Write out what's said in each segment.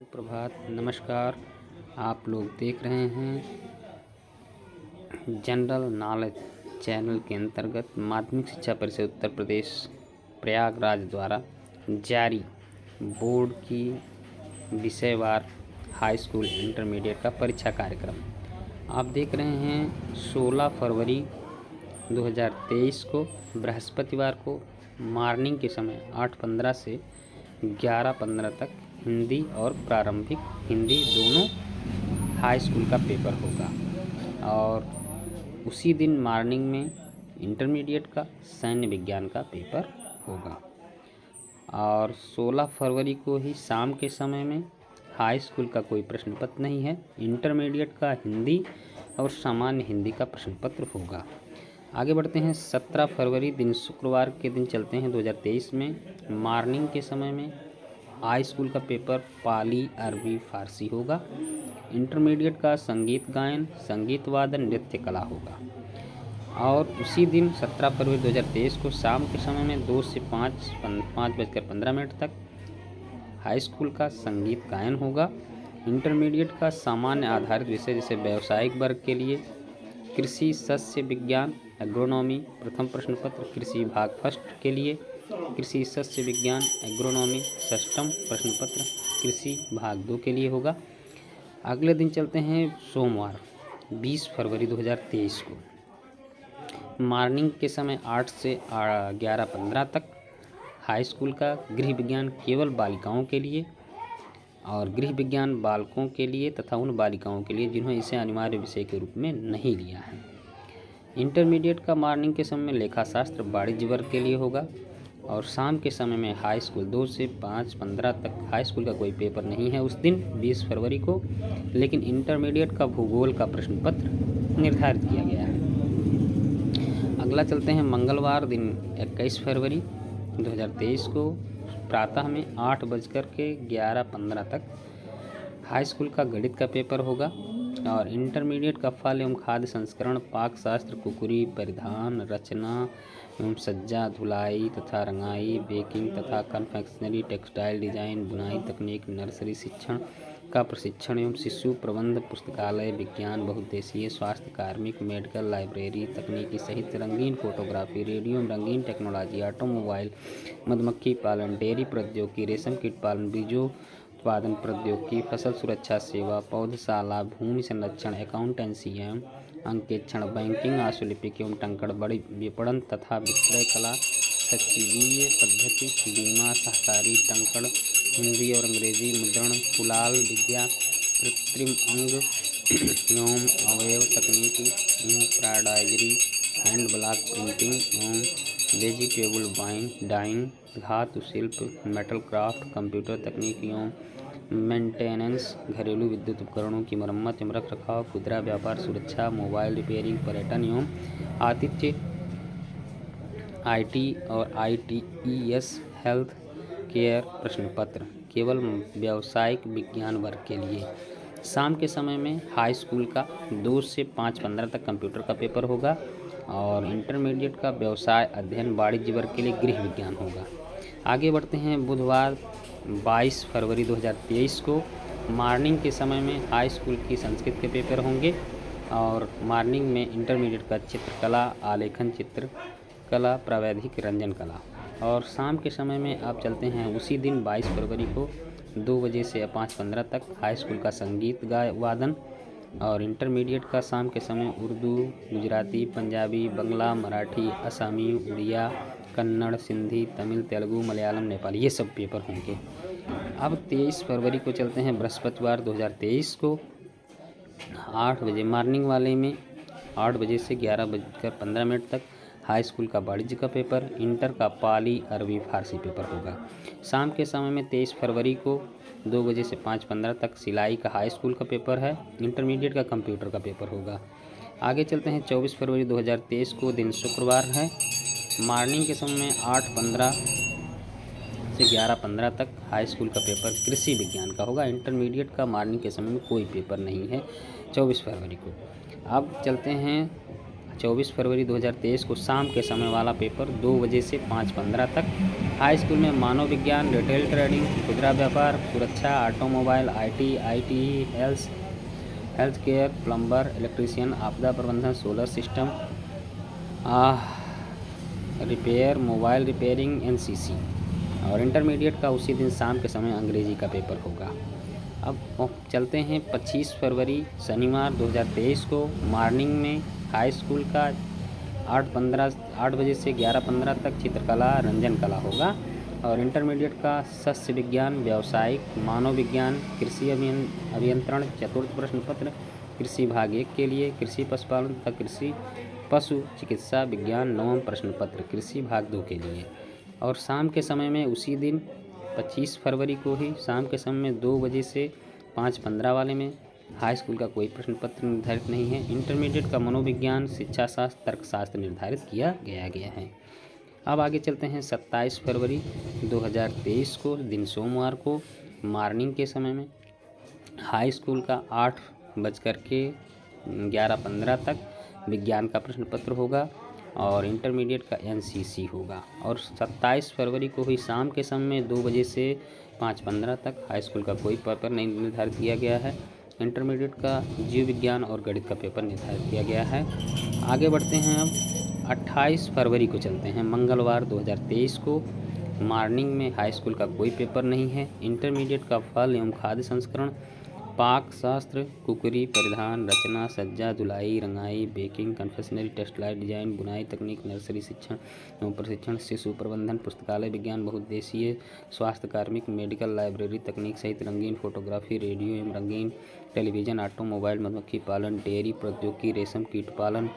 प्रभात, नमस्कार। आप लोग देख रहे हैं जनरल नॉलेज चैनल के अंतर्गत माध्यमिक शिक्षा परिषद उत्तर प्रदेश प्रयागराज द्वारा जारी बोर्ड की विषयवार हाई स्कूल इंटरमीडिएट का परीक्षा कार्यक्रम। आप देख रहे हैं 16 फरवरी 2023 को बृहस्पतिवार को मॉर्निंग के समय 8:15 से 11:15 तक हिंदी और प्रारंभिक हिंदी दोनों हाई स्कूल का पेपर होगा और उसी दिन मॉर्निंग में इंटरमीडिएट का सैन्य विज्ञान का पेपर होगा और 16 फरवरी को ही शाम के समय में हाई स्कूल का कोई प्रश्न पत्र नहीं है। इंटरमीडिएट का हिंदी और सामान्य हिंदी का प्रश्न पत्र होगा। आगे बढ़ते हैं। 17 फरवरी दिन शुक्रवार के दिन चलते हैं 2023 में मॉर्निंग के समय में हाई स्कूल का पेपर पाली अरबी फारसी होगा। इंटरमीडिएट का संगीत गायन संगीत वादन नृत्य कला होगा और उसी दिन 17 फरवरी 2023 को शाम के समय में 2 से 5:15 तक हाई स्कूल का संगीत गायन होगा। इंटरमीडिएट का सामान्य आधारित विषय जैसे व्यावसायिक वर्ग के लिए कृषि शस्य विज्ञान एग्रोनॉमी प्रथम प्रश्न पत्र, कृषि भाग फर्स्ट के लिए कृषि शस्य विज्ञान एग्रोनॉमी षष्ठम प्रश्न पत्र कृषि भाग 2 के लिए होगा। अगले दिन चलते हैं सोमवार 20 फरवरी 2023 को मॉर्निंग के समय 8 से 11:15 तक हाई स्कूल का गृह विज्ञान केवल बालिकाओं के लिए और गृह विज्ञान बालकों के लिए तथा उन बालिकाओं के लिए जिन्होंने इसे अनिवार्य विषय के रूप में नहीं लिया है। इंटरमीडिएट का मॉर्निंग के समय में लेखाशास्त्र वाणिज्य वर्ग के लिए होगा और शाम के समय में हाई स्कूल 2 से 5:15 तक हाई स्कूल का कोई पेपर नहीं है उस दिन 20 फरवरी को, लेकिन इंटरमीडिएट का भूगोल का प्रश्न पत्र निर्धारित किया गया है। अगला चलते हैं मंगलवार दिन 21 फरवरी 2023 को प्रातः में 8:11:15 तक हाई स्कूल का गणित का पेपर होगा और इंटरमीडिएट का फल एवं खाद्य संस्करण पाक शास्त्र कुकुरी परिधान रचना एवं सज्जा धुलाई तथा रंगाई बेकिंग तथा कन्फेक्शनरी टेक्सटाइल डिजाइन बुनाई तकनीक नर्सरी शिक्षण का प्रशिक्षण एवं शिशु प्रबंध पुस्तकालय विज्ञान बहुउद्देशीय स्वास्थ्य कार्मिक मेडिकल लाइब्रेरी तकनीकी सहित रंगीन फोटोग्राफी रेडियो रंगीन टेक्नोलॉजी ऑटोमोबाइल मधुमक्खी पालन डेयरी प्रौद्योगिकी रेशम कीट पालन बीजों उत्पादन प्रौद्योगिकी फसल सुरक्षा सेवा पौधशाला भूमि संरक्षण अकाउंटेंसी एवं अंकेक्षण बैंकिंग आशुलिपिक एवं टंकड़ बड़ी विपणन तथा विक्रय कला सचिवीय पद्धति बीमा सहकारी टंकड़ हिंदी और अंग्रेजी मुद्रण पुलाल विद्या कृत्रिम अंग एवं अवयव तकनीकी एम्ब्रॉयडरी हैंड ब्लॉक प्रिंटिंग एवं वेजिटेबल वाइन डाइंग धातु शिल्प मेटल क्राफ्ट कंप्यूटर तकनीक एवं मेंटेनेंस घरेलू विद्युत उपकरणों की मरम्मत एवं रख रखाव खुदरा व्यापार सुरक्षा मोबाइल रिपेयरिंग पर्यटन एवं आतिथ्य आईटी और आईटीईएस हेल्थ केयर प्रश्न पत्र केवल व्यावसायिक विज्ञान वर्ग के लिए। शाम के समय में हाई स्कूल का 2 से 5:15 तक कंप्यूटर का पेपर होगा और इंटरमीडिएट का व्यवसाय अध्ययन वाणिज्य वर्ग के लिए गृह विज्ञान होगा। आगे बढ़ते हैं। बुधवार 22 फरवरी 2023 को मॉर्निंग के समय में हाई स्कूल की संस्कृत के पेपर होंगे और मॉर्निंग में इंटरमीडिएट का चित्रकला आलेखन चित्रकला प्रावैधिक रंजन कला और शाम के समय में आप चलते हैं उसी दिन 22 फरवरी को 2 बजे से 5:15 तक हाई स्कूल का संगीत वादन और इंटरमीडिएट का शाम के समय उर्दू गुजराती पंजाबी बंगला मराठी असमी उड़िया कन्नड़ सिंधी तमिल तेलुगु मलयालम नेपाली ये सब पेपर होंगे। अब 23 फरवरी को चलते हैं बृहस्पतिवार 2023 को 8 बजे मॉर्निंग वाले में 8 बजे से 11:15 तक हाई स्कूल का वाणिज्य का पेपर इंटर का पाली अरबी फारसी पेपर होगा। शाम के समय में 23 फरवरी को 2 बजे से 5:15 तक सिलाई का हाई स्कूल का पेपर है। इंटरमीडिएट का कंप्यूटर का पेपर होगा। आगे चलते हैं 24 फरवरी 2023 को दिन शुक्रवार है। मॉर्निंग के समय में 8:15 से 11:15 तक हाई स्कूल का पेपर कृषि विज्ञान का होगा। इंटरमीडिएट का मॉर्निंग के समय में कोई पेपर नहीं है 24 फरवरी को। अब चलते हैं 24 फरवरी 2023 को शाम के समय वाला पेपर 2 बजे से 5:15 तक। हाई स्कूल में मानव विज्ञान, रिटेल ट्रेडिंग, खुदरा व्यापार, सुरक्षा, automobile, IT, ITE, health care, plumber, electrician, आपदा प्रबंधन, solar system repair, mobile repairing, NCC. और इंटरमीडिएट का उसी दिन शाम के समय अंग्रेजी का पेपर होगा। अब चलते हैं 25 फरवरी शनिवार 2023 को मॉर्निंग में हाई स्कूल का 8 बजे से 11:15 तक चित्रकला, रंजन कला होगा। और इंटरमीडिएट का सस्य विज्ञान, व्यावसायिक, मानव विज्ञान, कृषि अभियंत्रण, चतुर्थ प्रश्न पत्र कृषि भाग 1 के लिए, कृषि पशुपालन तथा कृषि पशु चिकित्सा विज्ञान 9वां प्रश्न पत्र कृषि भाग 2 के लिए। और शाम के समय में उसी दिन 25 फरवरी को ही शाम के समय में 2 बजे से 5:15 वाले में हाई स्कूल का कोई प्रश्न पत्र निर्धारित नहीं है। इंटरमीडिएट का मनोविज्ञान, शिक्षा शास्त्र, तर्कशास्त्र निर्धारित किया गया है। अब आगे चलते हैं 27 फरवरी 2023 को दिन सोमवार को मॉर्निंग के समय में हाई स्कूल का 8:11:15 तक विज्ञान का प्रश्न पत्र होगा। और इंटरमीडिएट का एनसीसी होगा। और 27 फरवरी को ही शाम के समय में 2 बजे से 5:15 तक हाई स्कूल का कोई पेपर नहीं निर्धारित किया गया है। इंटरमीडिएट का जीव विज्ञान और गणित का पेपर निर्धारित किया गया है। आगे बढ़ते हैं अब 28 फरवरी को चलते हैं मंगलवार 2023 को मॉर्निंग में हाई स्कूल का कोई पेपर नहीं है। इंटरमीडिएट का फल एवं खाद्य संस्करण, पाक शास्त्र, कुकरी, परिधान, रचना, सज्जा, धुलाई, रंगाई, बेकिंग, कन्फेक्शनरी, टेक्सटाइल डिजाइन, बुनाई तकनीक, नर्सरी शिक्षण एवं प्रशिक्षण, शिशु प्रबंधन, पुस्तकालय विज्ञान, बहुउद्देशीय, स्वास्थ्य कार्मिक, मेडिकल, लाइब्रेरी तकनीक सहित रंगीन फोटोग्राफी, रेडियो एवं रंगीन टेलीविजन, ऑटोमोबाइल, मधुमक्खी पालन, डेयरी प्रौद्योगिकी, रेशम कीट पालन,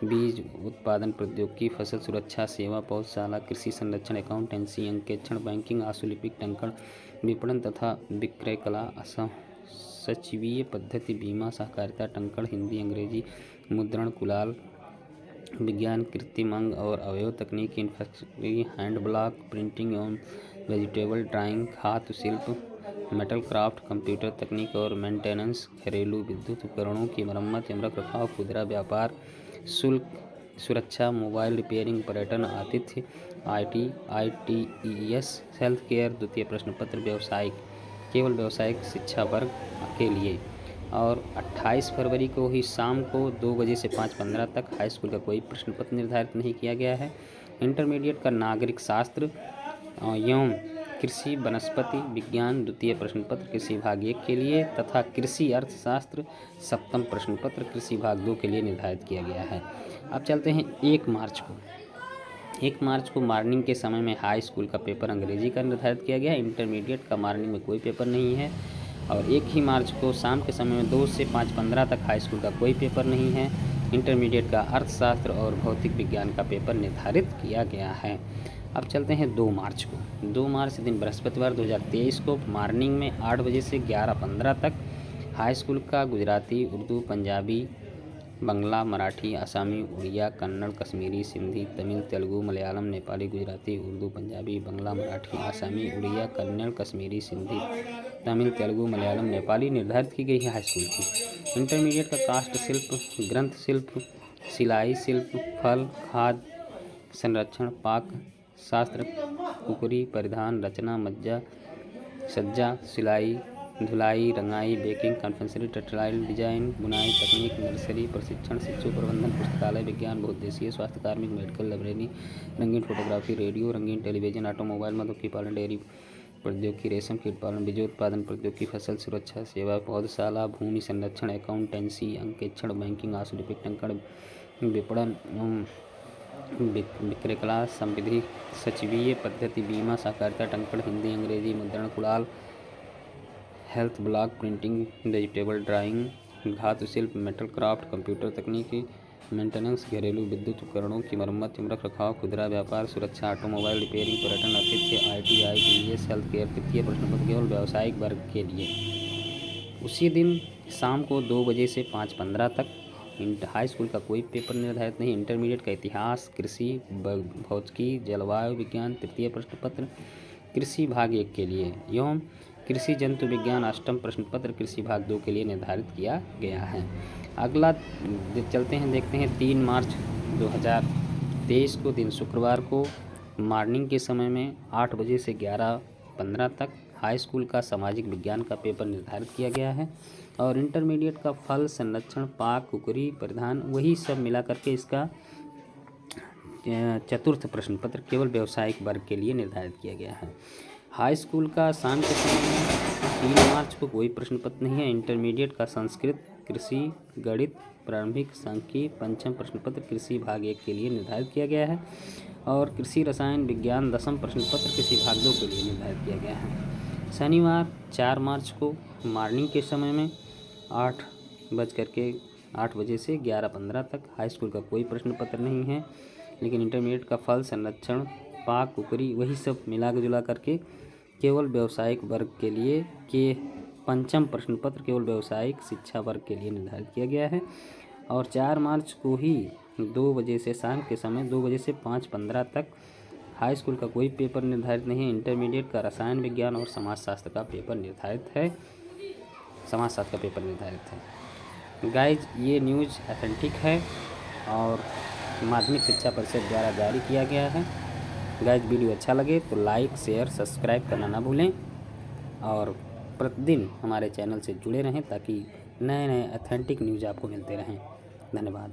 बीज उत्पादन प्रौद्योगिकी, फसल सुरक्षा सेवा, पौधशाला, कृषि संरक्षण, अकाउंटेंसी, अंकेक्षण, बैंकिंग, आशुलिपिक, टंकण, विपणन तथा विक्रय कला, सचिवीय पद्धति, बीमा, सहकारिता, टंकण, हिंदी, अंग्रेजी, मुद्रण, कुलाल विज्ञान, कृत्रिम अंग और अवयव तकनीक, इन्फेक्शनरी, हैंड ब्लॉक प्रिंटिंग एवं वेजिटेबल ड्राइंग, धातु शिल्प, मेटल क्राफ्ट, कंप्यूटर तकनीक और मेंटेनेंस, घरेलू विद्युत उपकरणों की मरम्मत एवं रखरखाव, खुदरा व्यापार, शुल्क, सुरक्षा, मोबाइल रिपेयरिंग, पर्यटन, आतिथ्य, ITES, हेल्थ केयर, द्वितीय प्रश्न पत्र व्यावसायिक, केवल व्यावसायिक शिक्षा वर्ग के लिए। और 28 फरवरी को ही शाम को 2 बजे से 5:15 तक हाई स्कूल का कोई प्रश्न पत्र निर्धारित नहीं किया गया है। इंटरमीडिएट का नागरिक शास्त्र एवं कृषि वनस्पति विज्ञान द्वितीय प्रश्न पत्र कृषि भाग 1 के लिए तथा कृषि अर्थशास्त्र 7वां प्रश्न पत्र कृषि भाग 2 के लिए निर्धारित किया गया है। अब चलते हैं 1 मार्च को मॉर्निंग के समय में हाई स्कूल का पेपर अंग्रेजी का निर्धारित किया गया है। इंटरमीडिएट का मॉर्निंग में कोई पेपर नहीं है। और 1 ही मार्च को शाम के समय में 2 से 5:15 तक हाई स्कूल का कोई पेपर नहीं है। इंटरमीडिएट का अर्थशास्त्र और भौतिक विज्ञान का पेपर निर्धारित किया गया है। अब चलते हैं 2 मार्च को। 2 मार्च दिन बृहस्पतिवार 2023 को मॉर्निंग में 8 बजे से 11:15 तक हाई स्कूल का गुजराती, उर्दू, पंजाबी, बंगला, मराठी, आसामी, उड़िया, कन्नड़, कश्मीरी, सिंधी, तमिल, तेलुगु, मलयालम, नेपाली, गुजराती, उर्दू, पंजाबी, बंगला, मराठी, आसामी, उड़िया, कन्नड़, कश्मीरी, सिंधी, तमिल, तेलुगु, मलयालम, नेपाली निर्धारित की गई है हाई स्कूल की। इंटरमीडिएट का काष्ठ शिल्प, ग्रंथ शिल्प, सिलाई शिल्प, फल, खाद्य संरक्षण, पाक शास्त्र, कुकरी, परिधान, रचना, सज्जा, सिलाई, धुलाई, रंगाई, बेकिंग, कन्फेक्शनरी, टेक्सटाइल डिजाइन, बुनाई तकनीक, नर्सरी प्रशिक्षण, शिशु प्रबंधन, पुस्तकालय विज्ञान, बहुउद्देशीय, स्वास्थ्य कार्मिक, मेडिकल, लाइब्रेरी, रंगीन फोटोग्राफी, रेडियो, रंगीन टेलीविजन, ऑटोमोबाइल, मधुमक्खी पालन, डेयरी प्रौद्योगिकी, रेशम कीट पालन, बीज उत्पादन प्रौद्योगिकी, फसल सुरक्षा सेवा, पौधशाला, भूमि संरक्षण, अकाउंटेंसी, अंकेक्षण, बैंकिंग, आशुलिपिक, टंकण, विपणन विक्रय कला, संविधि, सचिवीय पद्धति, बीमा, सहकारिता, टंकण, हिंदी, अंग्रेजी, मुद्रण, कुलाल, health block printing, vegetable drawing, धातु शिल्प, मेटल क्राफ्ट, कंप्यूटर तकनीकी, मेंटेनेंस, घरेलू विद्युत उपकरणों की मरम्मत एवं रखरखाव, खुदरा व्यापार, सुरक्षा, ऑटोमोबाइल रिपेयरिंग, पर्यटन, आतिथ्य, ITES, हेल्थ केयर, तृतीय प्रश्न पत्र केवल व्यावसायिक वर्ग के लिए। उसी दिन शाम को 2 बजे से 5:15 तक हाई स्कूल का कोई पेपर निर्धारित नहीं। इंटरमीडिएट का इतिहास, कृषि, भौतिकी, जलवायु विज्ञान तृतीय प्रश्न पत्र कृषि भाग 1 के लिए एवं कृषि जंतु विज्ञान अष्टम प्रश्न पत्र कृषि भाग 2 के लिए निर्धारित किया गया है। अगला चलते हैं, देखते हैं 3 मार्च 2023 को दिन शुक्रवार को मॉर्निंग के समय में 8 बजे से 11:15 तक हाई स्कूल का सामाजिक विज्ञान का पेपर निर्धारित किया गया है। और इंटरमीडिएट का फल संरक्षण, पाक, कुकरी, परिधान, वही सब मिला करके इसका चतुर्थ प्रश्न पत्र केवल व्यावसायिक वर्ग के लिए निर्धारित किया गया है। हाई स्कूल का शाम के समय में 3 मार्च को कोई प्रश्न पत्र नहीं है। इंटरमीडिएट का संस्कृत, कृषि, गणित, प्रारंभिक, सांख्यिकी, पंचम प्रश्न पत्र कृषि भाग 1 के लिए निर्धारित किया गया है। और कृषि रसायन विज्ञान 10वां प्रश्न पत्र कृषि भाग 2 के लिए निर्धारित किया गया है। शनिवार 4 मार्च को मॉर्निंग के समय में 8 बजे से 11:15 तक हाई स्कूल का कोई प्रश्न पत्र नहीं है, लेकिन इंटरमीडिएट का फल संरक्षण, पाक, कुकरी, वही सब मिला जुला करके केवल व्यावसायिक वर्ग के लिए के पंचम प्रश्न पत्र केवल व्यावसायिक शिक्षा वर्ग के लिए निर्धारित किया गया है। और 4 मार्च को ही 2 बजे से शाम के समय 2 बजे से 5:15 तक हाई स्कूल का कोई पेपर निर्धारित नहीं है। इंटरमीडिएट का रसायन विज्ञान और समाजशास्त्र का पेपर निर्धारित है। गाइज, ये न्यूज़ ऑथेंटिक है और माध्यमिक शिक्षा परिषद द्वारा जारी किया गया है। गाइज, वीडियो अच्छा लगे तो लाइक, शेयर, सब्सक्राइब करना ना भूलें और प्रतिदिन हमारे चैनल से जुड़े रहें ताकि नए नए ऑथेंटिक न्यूज़ आपको मिलते रहें। धन्यवाद।